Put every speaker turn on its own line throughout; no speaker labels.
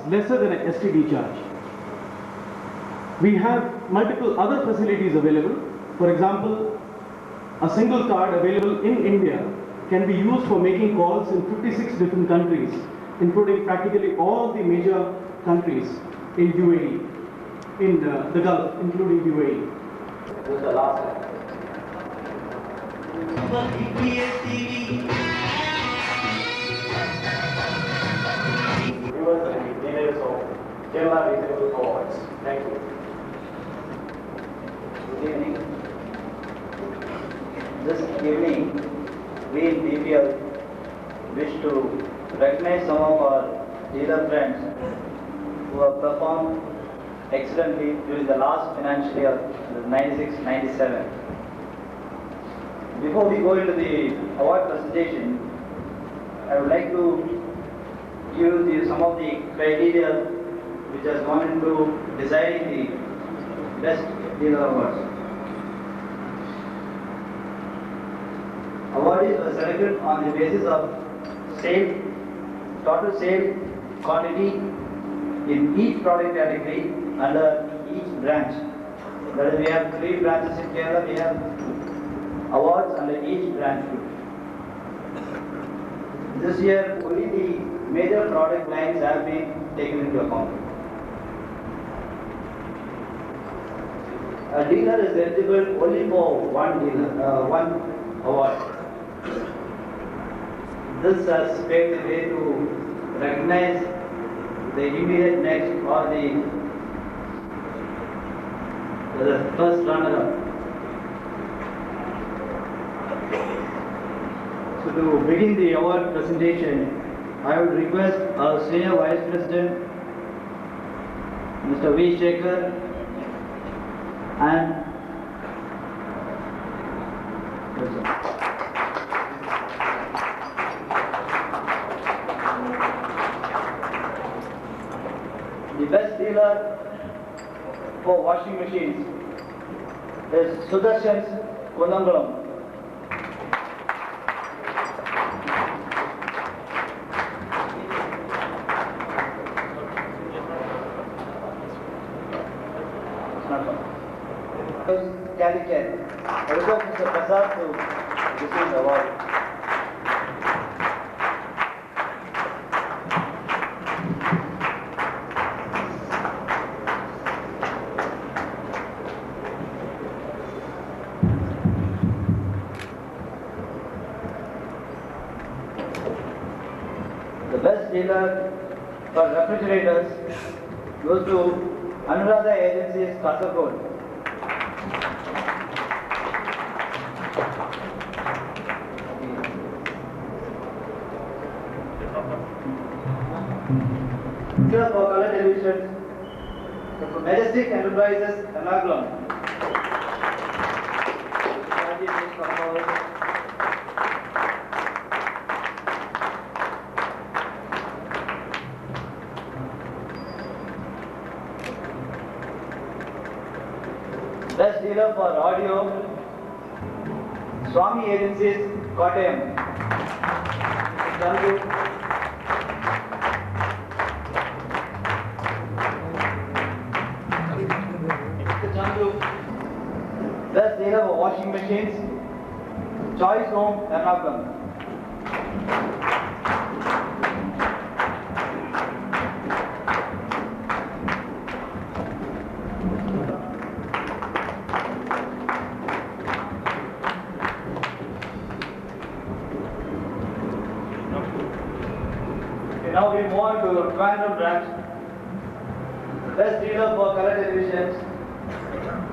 lesser than an STD charge. We have multiple other facilities available. For example, a single card available in India can be used for making calls in 56 different countries, including practically all the major countries in UAE, in the Gulf, including UAE.
This is the last one. Viewers and leaders of Kerala Regional Cohorts. Thank you.
Good evening. This evening, we in BPL wish to recognize some of our dealer friends who have performed excellently during the last financial year, 96-97. Before we go into the award presentation, I would like to give you some of the criteria which has gone into deciding the best dealer awards. Awardees were selected on the basis of sale, total sale quantity in each product category under each branch. That is, we have 3 branches in Kerala, we have awards under each branch. This year, only the major product lines have been taken into account. A dealer is eligible only for one award. This has paved the way to recognize the immediate next or the first runner-up. So to begin the award presentation, I would request our Senior Vice President, Mr. V. Shekhar, and the best dealer for washing machines is Sudarshan Kundangalam. Calicut. I request Mr. Prasad to receive the award. The best dealer for refrigerators goes to Anuradha Agencies, Kasaragod. For color television, for Majestic Enterprises, Ernakulam. Best dealer for audio, Swami Agencies, Kottayam. Thank you. Best dealer for washing machines, Choice Home, Ernakulam. Now we move on to Trivandrum branch. Best dealer for color televisions.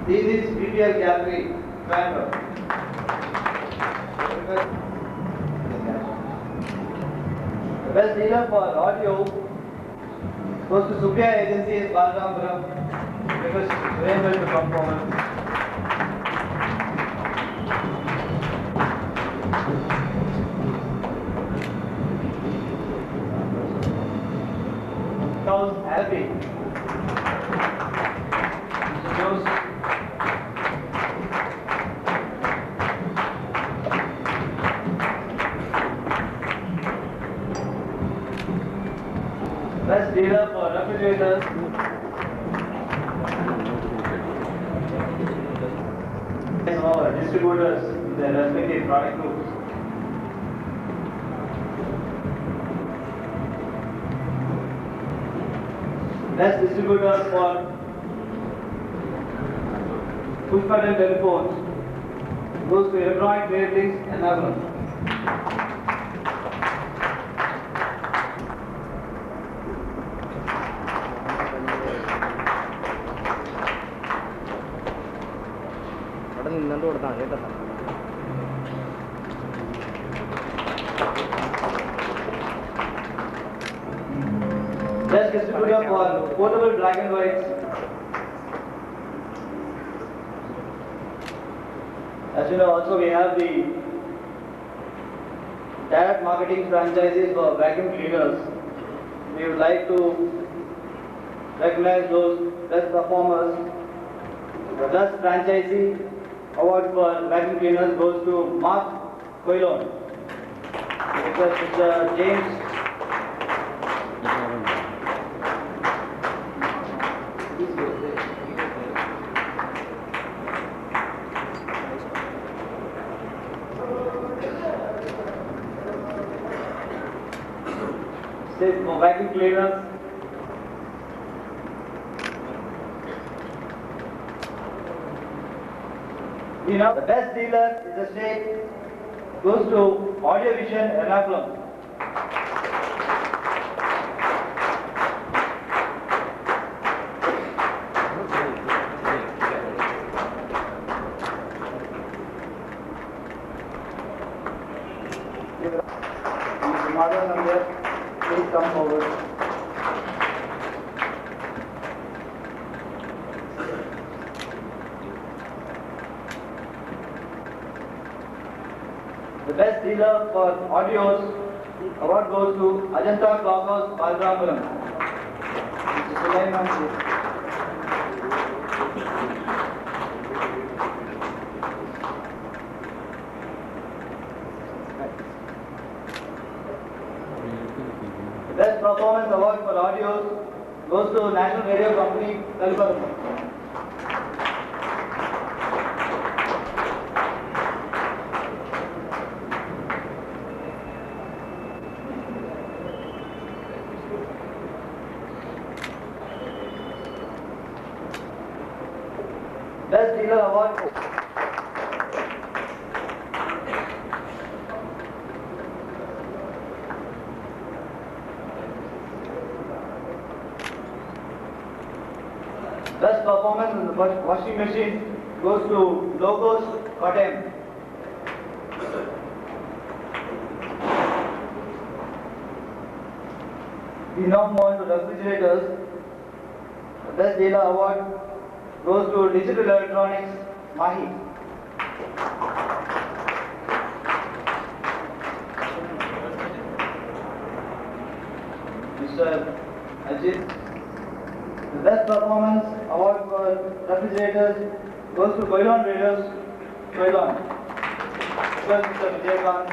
This is BPL Gallery, Trivandrum. The best dealer for audio goes to Supriya Agencies, Balrampuram. Request Rainbow to come forward. Happy. Mr. Jose. Best dealer for refrigerators. Some of our distributors in their respective product groups. Best distributors for push button telephones goes to Electronic Wavelengths and Avalon. Best distributor for portable black and whites. As you know, also we have the direct marketing franchises for vacuum cleaners. We would like to recognize those best performers. The best franchisee award for vacuum cleaners goes to Mark Coilon. Because Mr. James for vacuum cleaners. You know, the best dealer in the state goes to Audio Vision Ernakulam. Please come forward. The best dealer for audios award goes to Ajanta Clockhouse, Balrampuram. Mr. Sulaiman, please. The best performance award for audios goes to National Radio Company, Kalpuram. Best dealer award. Best performance in the washing machine goes to Logos Kottayam. We now move on to refrigerators. The best dealer award goes to Digital Electronics, Mahi. Mr. Ajit. The best performance award for refrigerators goes to Coilon Radios, Coilon. Request Mr. Vijayakant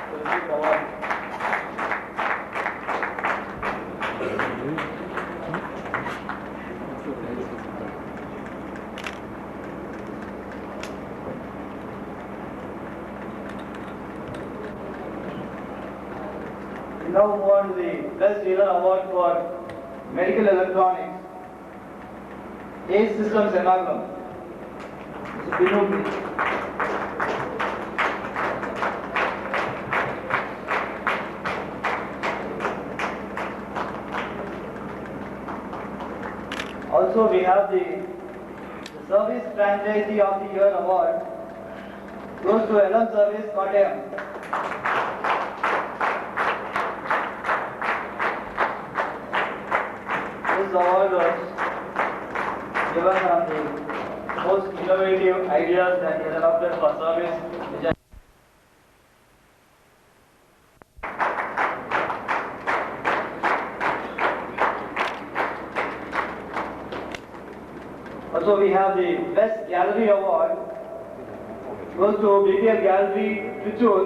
to receive the award. We now move on to the Best Dealer Award for Medical Electronics. ACE Systems Ernakulam. Mr. Binu, please. Also, we have the Service Franchisee of the Year award goes to LM Service Kottayam. This award was given on the most innovative ideas that is adopted for service. Also, we have the Best Gallery Award goes to BPL Gallery, Trichur,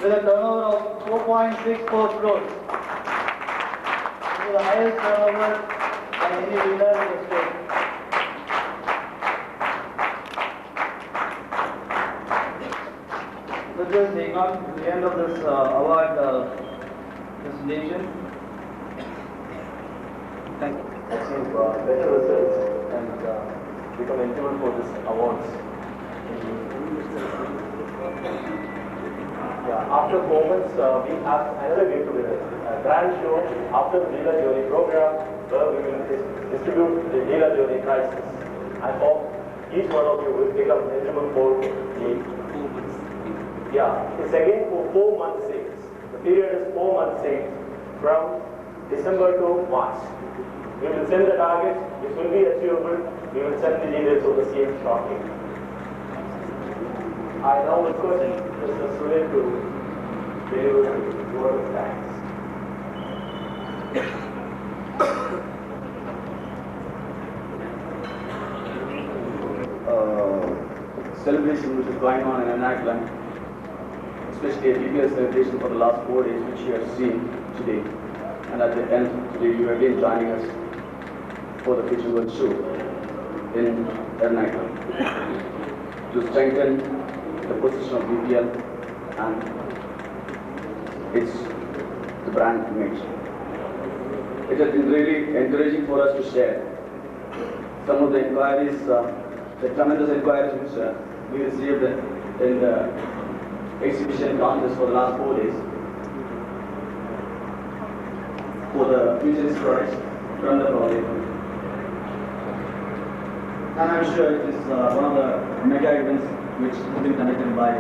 with a turnover of 4.64 crores. This is the highest turnover any dealer in the state. This is the end of this award presentation. Thank you.
Achieve better results and become eligible for this awards. Yeah, after moments, we have another get together, a grand show after the dealer journey program where we will distribute the dealer journey prizes. I hope each one of you will become eligible for the it's again for 4 months sales. The period is 4 months sales from December to March. We will send the target, it will be achievable, we will send the details of the same shortly. I now request Mr. Sule to deliver the word of thanks.
Celebration which is going on in Ernakulam, especially a DPS celebration for the last 4 days which you have seen today. And at the end today you are again joining us for the Future World Show in Ernakulam to strengthen the position of BPL and its the brand image. It has been really encouraging for us to share some of the inquiries, the tremendous inquiries which we received in the exhibition contest for the last 4 days for the futurist products from the project. And I'm sure it is one of the mega events which has been conducted by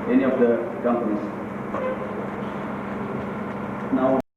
any of the companies.